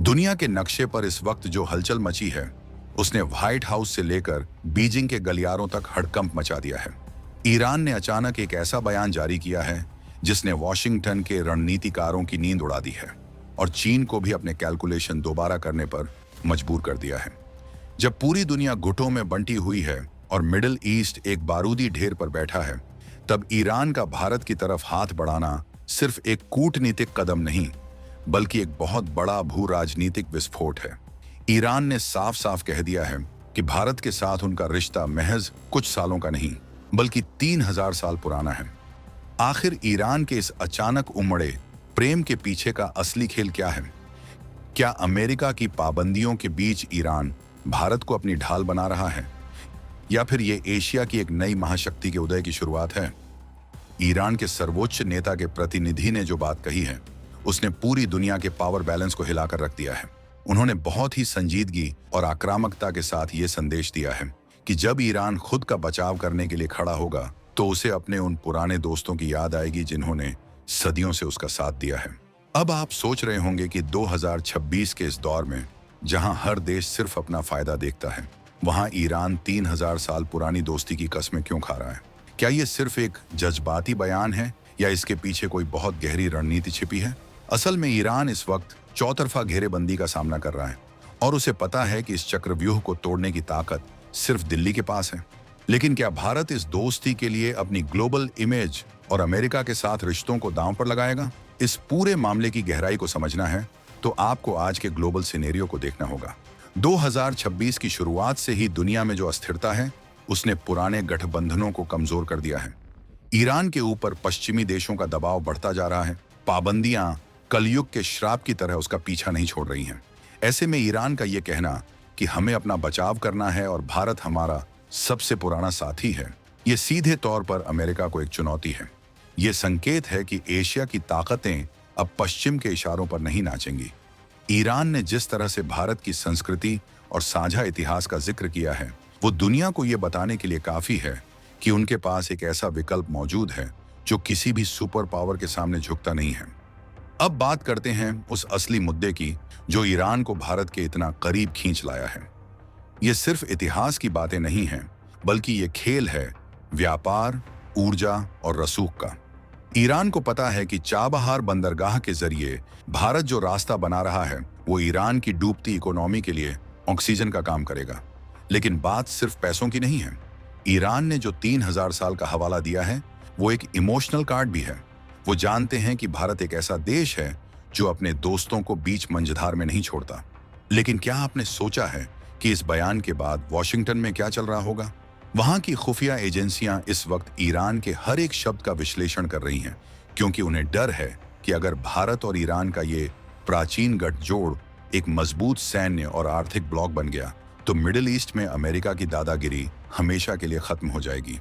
दुनिया के नक्शे पर इस वक्त जो हलचल मची है, उसने व्हाइट हाउस से लेकर बीजिंग के गलियारों तक हड़कंप मचा दिया है। ईरान ने अचानक एक ऐसा बयान जारी किया है जिसने वॉशिंगटन के रणनीतिकारों की नींद उड़ा दी है और चीन को भी अपने कैलकुलेशन दोबारा करने पर मजबूर कर दिया है। जब पूरी दुनिया गुटों में बंटी हुई है और मिडिल ईस्ट एक बारूदी ढेर पर बैठा है, तब ईरान का भारत की तरफ हाथ बढ़ाना सिर्फ एक कूटनीतिक कदम नहीं, बल्कि एक बहुत बड़ा भू राजनीतिक विस्फोट है। ईरान ने साफ साफ कह दिया है कि भारत के साथ उनका रिश्ता महज कुछ सालों का नहीं, बल्कि 3000 साल पुराना है। आखिर ईरान के इस अचानक उमड़े प्रेम के पीछे का असली खेल क्या है? क्या अमेरिका की पाबंदियों के बीच ईरान भारत को अपनी ढाल बना रहा है, या फिर ये एशिया की एक नई महाशक्ति के उदय की शुरुआत है? ईरान के सर्वोच्च नेता के प्रतिनिधि ने जो बात कही है, उसने पूरी दुनिया के पावर बैलेंस को हिलाकर रख दिया है। उन्होंने बहुत ही संजीदगी और आक्रामकता के साथ ये संदेश दिया है कि जब ईरान खुद का बचाव करने के लिए खड़ा होगा, तो उसे अपने उन पुराने दोस्तों की याद आएगी जिन्होंने सदियों से उसका साथ दिया है। अब आप सोच रहे होंगे कि 2026 के इस दौर में, जहां हर देश सिर्फ अपना फायदा देखता है, वहां ईरान 3000 साल पुरानी दोस्ती की कस्में क्यों खा रहा है? क्या ये सिर्फ एक जज्बाती बयान है, या इसके पीछे कोई बहुत गहरी रणनीति छिपी है? असल में ईरान इस वक्त चौतरफा घेरेबंदी का सामना कर रहा है और उसे पता है कि इस चक्रव्यूह को तोड़ने की ताकत सिर्फ दिल्ली के पास है। लेकिन क्या भारत इस दोस्ती के लिए अपनी ग्लोबल इमेज और अमेरिका के साथ रिश्तों को दांव पर लगाएगा? इस पूरे मामले की गहराई को समझना है तो आपको आज के ग्लोबल सिनेरियो को देखना होगा। 2026 की शुरुआत से ही दुनिया में जो अस्थिरता है, उसने पुराने गठबंधनों को कमजोर कर दिया है। ईरान के ऊपर पश्चिमी देशों का दबाव बढ़ता जा रहा है। पाबंदियां कलयुग के श्राप की तरह उसका पीछा नहीं छोड़ रही हैं। ऐसे में ईरान का ये कहना कि हमें अपना बचाव करना है और भारत हमारा सबसे पुराना साथी है, ये सीधे तौर पर अमेरिका को एक चुनौती है। ये संकेत है कि एशिया की ताकतें अब पश्चिम के इशारों पर नहीं नाचेंगी। ईरान ने जिस तरह से भारत की संस्कृति और साझा इतिहास का जिक्र किया है, वो दुनिया को ये बताने के लिए काफी है कि उनके पास एक ऐसा विकल्प मौजूद है जो किसी भी सुपर पावर के सामने झुकता नहीं है। अब बात करते हैं उस असली मुद्दे की जो ईरान को भारत के इतना करीब खींच लाया है। ये सिर्फ इतिहास की बातें नहीं हैं, बल्कि ये खेल है व्यापार, ऊर्जा और रसूख का। ईरान को पता है कि चाबहार बंदरगाह के जरिए भारत जो रास्ता बना रहा है, वो ईरान की डूबती इकोनॉमी के लिए ऑक्सीजन का काम करेगा। लेकिन बात सिर्फ पैसों की नहीं है। ईरान ने जो 3000 साल का हवाला दिया है, वो एक इमोशनल कार्ड भी है। वो जानते हैं कि भारत एक ऐसा देश है जो अपने दोस्तों को बीच मंझधार में नहीं छोड़ता। लेकिन क्या आपने सोचा है कि इस बयान के बाद वॉशिंगटन में क्या चल रहा होगा? वहां की खुफिया एजेंसियां इस वक्त ईरान के हर एक शब्द का विश्लेषण कर रही हैं, क्योंकि उन्हें डर है कि अगर भारत और ईरान का ये प्राचीन गठजोड़ एक मजबूत सैन्य और आर्थिक ब्लॉक बन गया, तो मिडिल ईस्ट में अमेरिका की दादागिरी हमेशा के लिए खत्म हो जाएगी।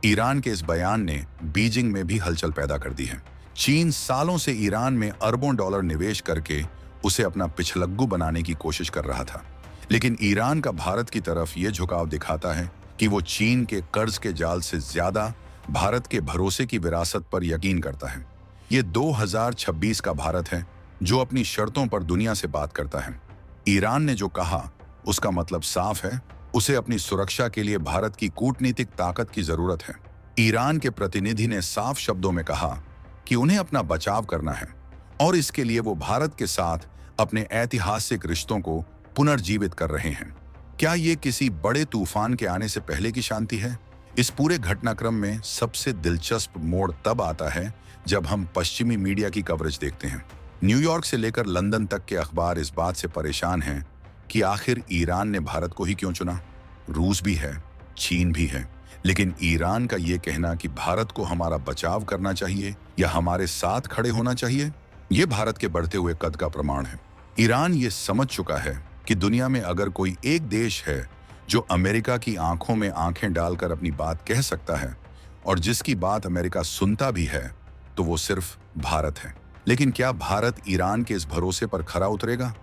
ईरान के इस बयान ने बीजिंग में भी हलचल पैदा कर दी है। चीन सालों से ईरान में अरबों डॉलर निवेश करके उसे अपना पिछलग्गू बनाने की कोशिश कर रहा था। लेकिन ईरान का भारत की तरफ ये झुकाव दिखाता है कि वो चीन के कर्ज के जाल से ज्यादा भारत के भरोसे की विरासत पर यकीन करता है। ये 2026 का भारत है जो अपनी शर्तों पर दुनिया से बात करता है। ईरान ने जो कहा उसका मतलब साफ है, उसे अपनी सुरक्षा के लिए भारत की कूटनीतिक ताकत की जरूरत है। ईरान के प्रतिनिधि ने साफ शब्दों में कहा कि उन्हें अपना बचाव करना है और इसके लिए वो भारत के साथ अपने ऐतिहासिक रिश्तों को पुनर्जीवित कर रहे हैं। क्या ये किसी बड़े तूफान के आने से पहले की शांति है? इस पूरे घटनाक्रम में सबसे दिलचस्प मोड़ तब आता है जब हम पश्चिमी मीडिया की कवरेज देखते हैं। न्यूयॉर्क से लेकर लंदन तक के अखबार इस बात से परेशान हैं कि आखिर ईरान ने भारत को ही क्यों चुना। रूस भी है, चीन भी है, लेकिन ईरान का ये कहना कि भारत को हमारा बचाव करना चाहिए या हमारे साथ खड़े होना चाहिए, ये भारत के बढ़ते हुए कद का प्रमाण है। ईरान ये समझ चुका है कि दुनिया में अगर कोई एक देश है जो अमेरिका की आंखों में आंखें डालकर अपनी बात कह सकता है और जिसकी बात अमेरिका सुनता भी है, तो वो सिर्फ भारत है। लेकिन क्या भारत ईरान के इस भरोसे पर खरा उतरेगा,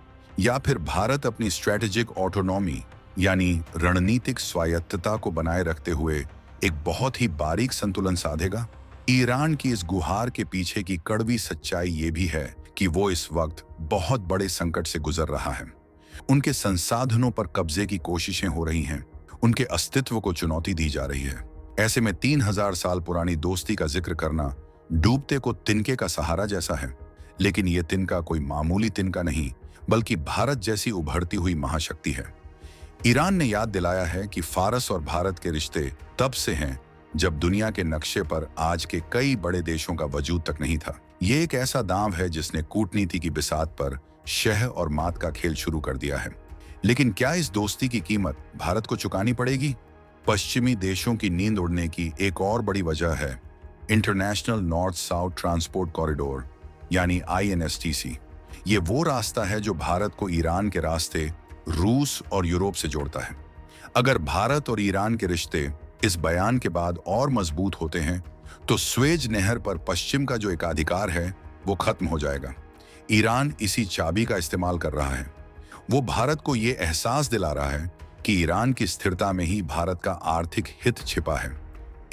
या फिर भारत अपनी स्ट्रेटेजिक ऑटोनॉमी यानी रणनीतिक स्वायत्तता को बनाए रखते हुए एक बहुत ही बारीक संतुलन साधेगा? ईरान की इस गुहार के पीछे की कड़वी सच्चाई ये भी है कि वो इस वक्त बहुत बड़े संकट से गुजर रहा है। उनके संसाधनों पर कब्जे की कोशिशें हो रही हैं, उनके अस्तित्व को चुनौती दी जा रही है। ऐसे में 3000 साल पुरानी दोस्ती का जिक्र करना डूबते को तिनके का सहारा जैसा है। लेकिन ये तिनका कोई मामूली तिनका नहीं, बल्कि भारत जैसी उभरती हुई महाशक्ति है। ईरान ने याद दिलाया है कि फारस और भारत के रिश्ते तब से हैं जब दुनिया के नक्शे पर आज के कई बड़े देशों का वजूद तक नहीं था। ये एक ऐसा दांव है जिसने कूटनीति की बिसात पर शह और मात का खेल शुरू कर दिया है। लेकिन क्या इस दोस्ती की कीमत भारत को चुकानी पड़ेगी? पश्चिमी देशों की नींद उड़ने की एक और बड़ी वजह है international north south transport corridor यानी INSTC। ये वो रास्ता है जो भारत को ईरान के रास्ते रूस और यूरोप से जोड़ता है। अगर भारत और ईरान के रिश्ते इस बयान के बाद और मजबूत होते हैं तो स्वेज नहर पर पश्चिम का जो एकाधिकार है वो खत्म हो जाएगा। ईरान इसी चाबी का इस्तेमाल कर रहा है। वो भारत को ये एहसास दिला रहा है कि ईरान की स्थिरता में ही भारत का आर्थिक हित छिपा है।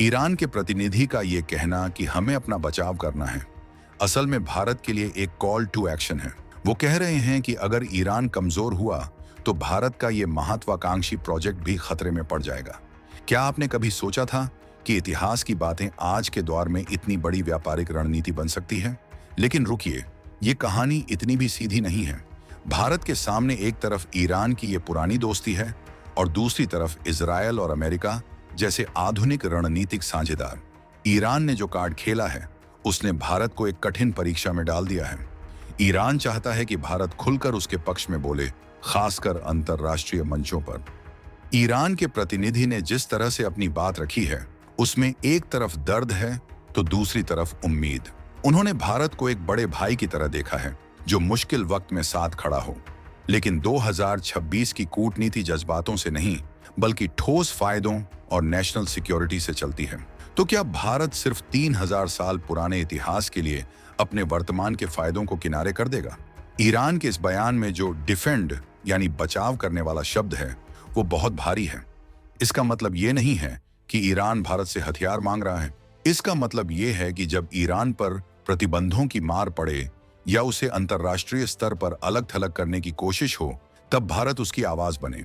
ईरान के प्रतिनिधि का ये कहना कि हमें अपना बचाव करना है, असल में भारत के लिए एक कॉल टू एक्शन है। वो कह रहे हैं कि अगर ईरान कमजोर हुआ तो भारत का ये महत्वाकांक्षी प्रोजेक्ट भी खतरे में पड़ जाएगा। क्या आपने कभी सोचा था कि इतिहास की बातें आज के दौर में इतनी बड़ी व्यापारिक रणनीति बन सकती है? लेकिन रुकिए, ये कहानी इतनी भी सीधी नहीं है। भारत के सामने एक तरफ ईरान की ये पुरानी दोस्ती है और दूसरी तरफ इजरायल और अमेरिका जैसे आधुनिक रणनीतिक साझेदार। ईरान ने जो कार्ड खेला है उसने भारत को एक कठिन परीक्षा में डाल दिया है। ईरान चाहता है कि भारत खुलकर उसके पक्ष में बोले, खासकर अंतर्राष्ट्रीय मंचों पर। ईरान के प्रतिनिधि ने जिस तरह से अपनी बात रखी है उसमें एक तरफ दर्द है तो दूसरी तरफ उम्मीद। उन्होंने भारत को एक बड़े भाई की तरह देखा है जो मुश्किल वक्त में साथ खड़ा हो। लेकिन 2026 की कूटनीति जज्बातों से नहीं बल्कि ठोस फायदों और नेशनल सिक्योरिटी से चलती है। तो क्या भारत सिर्फ 3000 साल पुराने इतिहास के लिए अपने वर्तमान के फायदों को किनारे कर देगा? ईरान के इस बयान में जो डिफेंड यानी बचाव करने वाला शब्द है वो बहुत भारी है। इसका मतलब ये नहीं है कि ईरान भारत से हथियार मांग रहा है। इसका मतलब ये है कि जब ईरान पर प्रतिबंधों की मार पड़े या उसे अंतर्राष्ट्रीय स्तर पर अलग थलग करने की कोशिश हो तब भारत उसकी आवाज बने।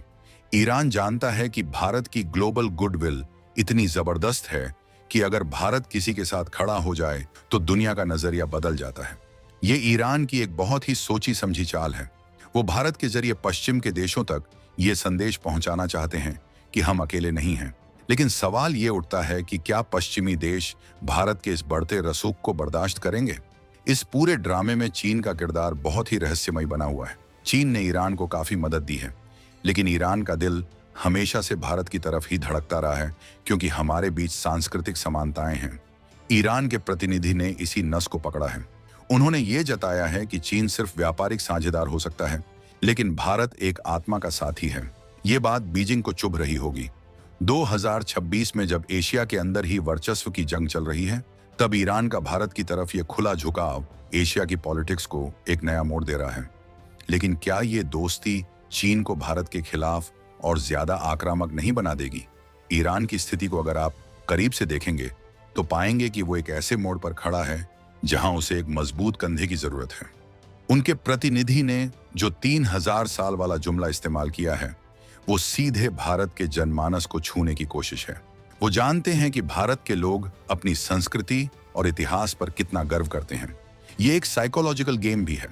ईरान जानता है कि भारत की ग्लोबल गुडविल इतनी जबरदस्त है कि अगर भारत किसी के साथ खड़ा हो जाए तो दुनिया का नजरिया बदल जाता है। ये ईरान की एक बहुत ही सोची समझी चाल है। वो भारत के जरिए पश्चिम के देशों तक ये संदेश पहुंचाना चाहते हैं कि हम अकेले नहीं हैं। लेकिन सवाल ये उठता है कि क्या पश्चिमी देश भारत के इस बढ़ते रसूख को बर्दाश्त करेंगे? इस पूरे ड्रामे में चीन का किरदार बहुत ही रहस्यमय बना हुआ है। चीन ने ईरान को काफी मदद दी है, लेकिन ईरान का दिल हमेशा से भारत की तरफ ही धड़कता रहा है क्योंकि हमारे बीच सांस्कृतिक समानताएं हैं। ईरान के प्रतिनिधि ने इसी नस को पकड़ा है। उन्होंने ये जताया है कि चीन सिर्फ व्यापारिक साझेदार हो सकता है, लेकिन भारत एक आत्मा का साथी है। ये बात बीजिंग को चुभ रही होगी। 2026 में जब एशिया के अंदर ही वर्चस्व की जंग चल रही है तब ईरान का भारत की तरफ ये खुला झुकाव एशिया की पॉलिटिक्स को एक नया मोड़ दे रहा है। लेकिन क्या ये दोस्ती चीन को भारत के खिलाफ और ज्यादा आक्रामक नहीं बना देगी? ईरान की स्थिति को अगर आप करीब से देखेंगे तो पाएंगे कि वो एक ऐसे मोड़ पर खड़ा है जहां उसे एक मजबूत कंधे की जरूरत है। उनके प्रतिनिधि ने जो 3000 साल वाला जुमला इस्तेमाल किया है वो सीधे भारत के जनमानस को छूने की कोशिश है। वो जानते हैं कि भारत के लोग अपनी संस्कृति और इतिहास पर कितना गर्व करते हैं। ये एक साइकोलॉजिकल गेम भी है।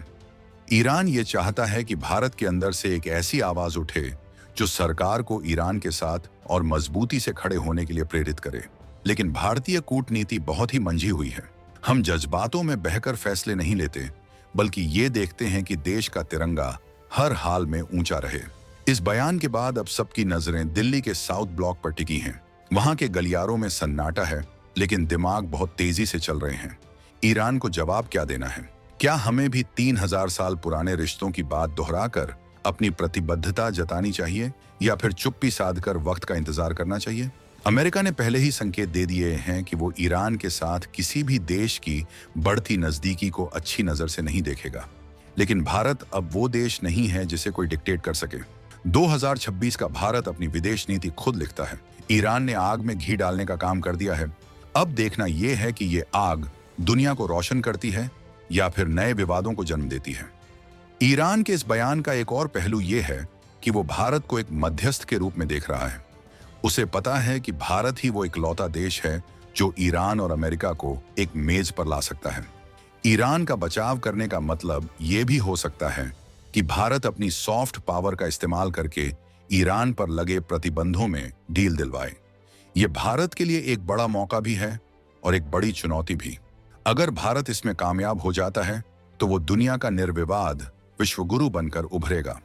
ईरान ये चाहता है कि भारत के अंदर से एक ऐसी आवाज उठे जो सरकार को ईरान के साथ और मजबूती से खड़े होने के लिए प्रेरित करे। लेकिन भारतीय कूटनीति बहुत ही मंझी हुई है। हम जज्बातों में बहकर फैसले नहीं लेते, बल्कि ये देखते हैं कि देश का तिरंगा हर हाल में ऊंचा रहे। इस बयान के बाद अब सबकी नजरें दिल्ली के साउथ ब्लॉक पर टिकी हैं। वहां के गलियारों में सन्नाटा है, लेकिन दिमाग बहुत तेजी से चल रहे हैं। ईरान को जवाब क्या देना है? क्या हमें भी 3000 साल पुराने रिश्तों की बात दोहराकर अपनी प्रतिबद्धता जतानी चाहिए या फिर चुप्पी साधकर वक्त का इंतजार करना चाहिए? अमेरिका ने पहले ही संकेत दे दिए हैं कि वो ईरान के साथ किसी भी देश की बढ़ती नजदीकी को अच्छी नजर से नहीं देखेगा। लेकिन भारत अब वो देश नहीं है जिसे कोई डिक्टेट कर सके। 2026 का भारत अपनी विदेश नीति खुद लिखता है। ईरान ने आग में घी डालने का काम कर दिया है। अब देखना यह है कि ये आग दुनिया को रोशन करती है या फिर नए विवादों को जन्म देती है। ईरान के इस बयान का एक और पहलू यह है कि वो भारत को एक मध्यस्थ के रूप में देख रहा है। उसे पता है कि भारत ही वो इकलौता देश है जो ईरान और अमेरिका को एक मेज पर ला सकता है। ईरान का बचाव करने का मतलब ये भी हो सकता है कि भारत अपनी सॉफ्ट पावर का इस्तेमाल करके ईरान पर लगे प्रतिबंधों में ढील दिलवाए। ये भारत के लिए एक बड़ा मौका भी है और एक बड़ी चुनौती भी। अगर भारत इसमें कामयाब हो जाता है तो वो दुनिया का निर्विवाद विश्वगुरु बनकर उभरेगा।